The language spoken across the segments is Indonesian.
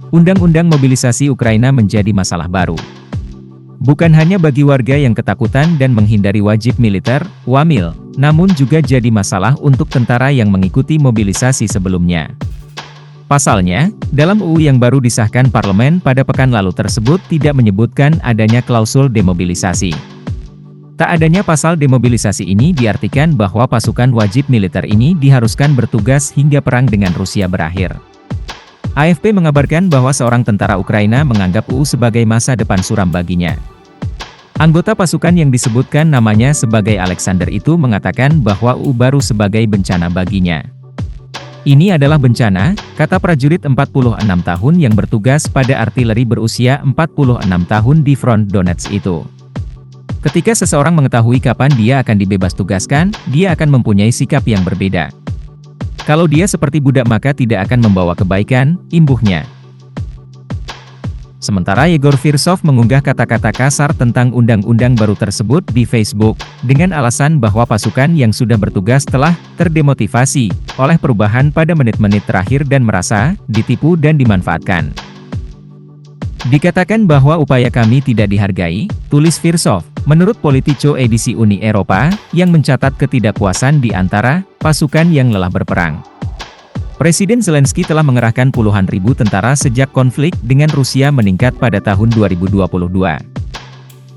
Undang-undang mobilisasi Ukraina menjadi masalah baru. Bukan hanya bagi warga yang ketakutan dan menghindari wajib militer, (WAMIL), namun juga jadi masalah untuk tentara yang mengikuti mobilisasi sebelumnya. Pasalnya, dalam UU yang baru disahkan parlemen pada pekan lalu tersebut tidak menyebutkan adanya klausul demobilisasi. Tak adanya pasal demobilisasi ini diartikan bahwa pasukan wajib militer ini diharuskan bertugas hingga perang dengan Rusia berakhir. AFP mengabarkan bahwa seorang tentara Ukraina menganggap UU sebagai masa depan suram baginya. Anggota pasukan yang disebutkan namanya sebagai Alexander itu mengatakan bahwa UU baru sebagai bencana baginya. Ini adalah bencana, kata prajurit 46 tahun yang bertugas pada artileri berusia 46 tahun di front Donetsk itu. Ketika seseorang mengetahui kapan dia akan dibebas tugaskan, dia akan mempunyai sikap yang berbeda. Kalau dia seperti budak maka tidak akan membawa kebaikan, imbuhnya. Sementara Yegor Firsov mengunggah kata-kata kasar tentang undang-undang baru tersebut di Facebook, dengan alasan bahwa pasukan yang sudah bertugas telah terdemotivasi oleh perubahan pada menit-menit terakhir dan merasa ditipu dan dimanfaatkan. Dikatakan bahwa upaya kami tidak dihargai, tulis Firsov, menurut Politico edisi Uni Eropa, yang mencatat ketidakpuasan di antara pasukan yang lelah berperang. Presiden Zelensky telah mengerahkan puluhan ribu tentara sejak konflik dengan Rusia meningkat pada tahun 2022.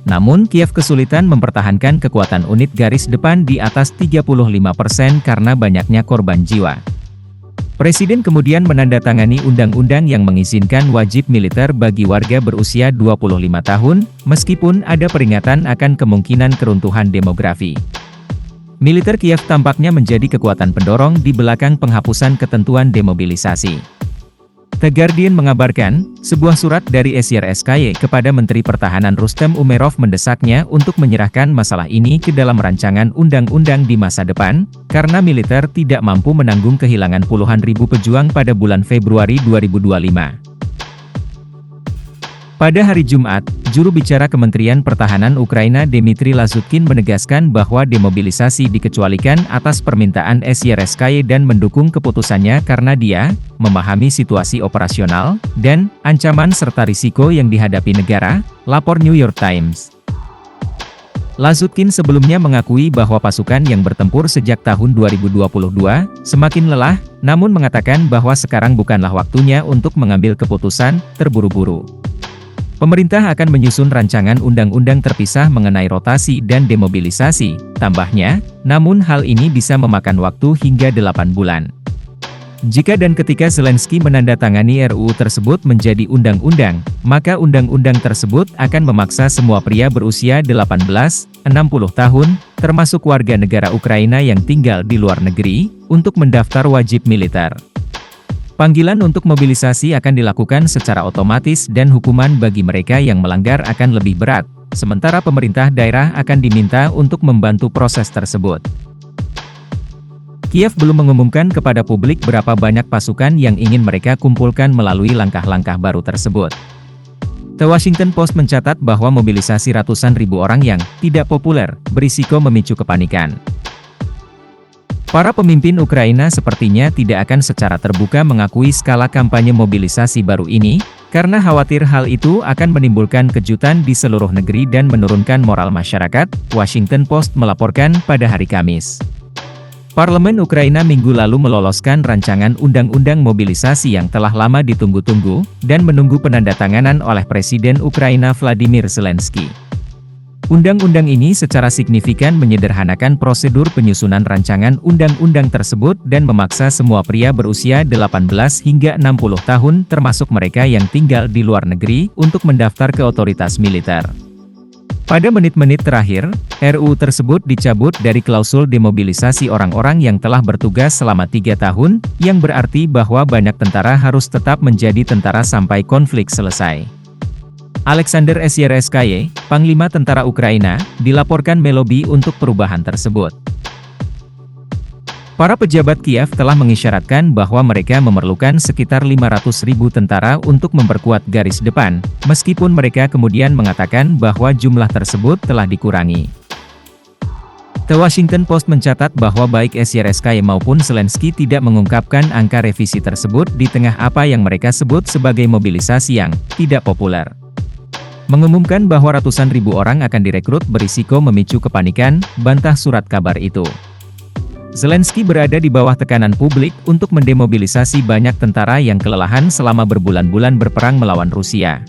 Namun Kiev kesulitan mempertahankan kekuatan unit garis depan di atas 35% karena banyaknya korban jiwa. Presiden kemudian menandatangani undang-undang yang mengizinkan wajib militer bagi warga berusia 25 tahun, meskipun ada peringatan akan kemungkinan keruntuhan demografi. Militer Kiev tampaknya menjadi kekuatan pendorong di belakang penghapusan ketentuan demobilisasi. The Guardian mengabarkan, sebuah surat dari SYRSKY kepada Menteri Pertahanan Rustem Umerov mendesaknya untuk menyerahkan masalah ini ke dalam rancangan undang-undang di masa depan, karena militer tidak mampu menanggung kehilangan puluhan ribu pejuang pada bulan Februari 2025. Pada hari Jumat, juru bicara Kementerian Pertahanan Ukraina Dmitry Lazutkin menegaskan bahwa demobilisasi dikecualikan atas permintaan SYRSKY dan mendukung keputusannya karena dia memahami situasi operasional dan ancaman serta risiko yang dihadapi negara, lapor New York Times. Lazutkin sebelumnya mengakui bahwa pasukan yang bertempur sejak tahun 2022 semakin lelah, namun mengatakan bahwa sekarang bukanlah waktunya untuk mengambil keputusan terburu-buru. Pemerintah akan menyusun rancangan undang-undang terpisah mengenai rotasi dan demobilisasi, tambahnya, namun hal ini bisa memakan waktu hingga 8 bulan. Jika dan ketika Zelensky menandatangani RUU tersebut menjadi undang-undang, maka undang-undang tersebut akan memaksa semua pria berusia 18-60 tahun, termasuk warga negara Ukraina yang tinggal di luar negeri, untuk mendaftar wajib militer. Panggilan untuk mobilisasi akan dilakukan secara otomatis dan hukuman bagi mereka yang melanggar akan lebih berat, sementara pemerintah daerah akan diminta untuk membantu proses tersebut. Kiev belum mengumumkan kepada publik berapa banyak pasukan yang ingin mereka kumpulkan melalui langkah-langkah baru tersebut. The Washington Post mencatat bahwa mobilisasi ratusan ribu orang yang tidak populer berisiko memicu kepanikan. Para pemimpin Ukraina sepertinya tidak akan secara terbuka mengakui skala kampanye mobilisasi baru ini, karena khawatir hal itu akan menimbulkan kejutan di seluruh negeri dan menurunkan moral masyarakat, Washington Post melaporkan pada hari Kamis. Parlemen Ukraina minggu lalu meloloskan rancangan undang-undang mobilisasi yang telah lama ditunggu-tunggu, dan menunggu penandatanganan oleh Presiden Ukraina Vladimir Zelensky. Undang-undang ini secara signifikan menyederhanakan prosedur penyusunan rancangan undang-undang tersebut dan memaksa semua pria berusia 18 hingga 60 tahun termasuk mereka yang tinggal di luar negeri untuk mendaftar ke otoritas militer. Pada menit-menit terakhir, RUU tersebut dicabut dari klausul demobilisasi orang-orang yang telah bertugas selama 3 tahun, yang berarti bahwa banyak tentara harus tetap menjadi tentara sampai konflik selesai. Alexander SYRSKY, Panglima Tentara Ukraina, dilaporkan melobi untuk perubahan tersebut. Para pejabat Kiev telah mengisyaratkan bahwa mereka memerlukan sekitar 500.000 tentara untuk memperkuat garis depan, meskipun mereka kemudian mengatakan bahwa jumlah tersebut telah dikurangi. The Washington Post mencatat bahwa baik Sierskaya maupun Zelensky tidak mengungkapkan angka revisi tersebut di tengah apa yang mereka sebut sebagai mobilisasi yang tidak populer. Mengumumkan bahwa ratusan ribu orang akan direkrut berisiko memicu kepanikan, bantah surat kabar itu. Zelensky berada di bawah tekanan publik untuk mendemobilisasi banyak tentara yang kelelahan selama berbulan-bulan berperang melawan Rusia.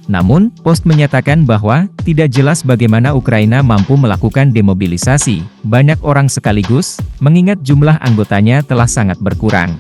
Namun, Post menyatakan bahwa tidak jelas bagaimana Ukraina mampu melakukan demobilisasi banyak orang sekaligus, mengingat jumlah anggotanya telah sangat berkurang.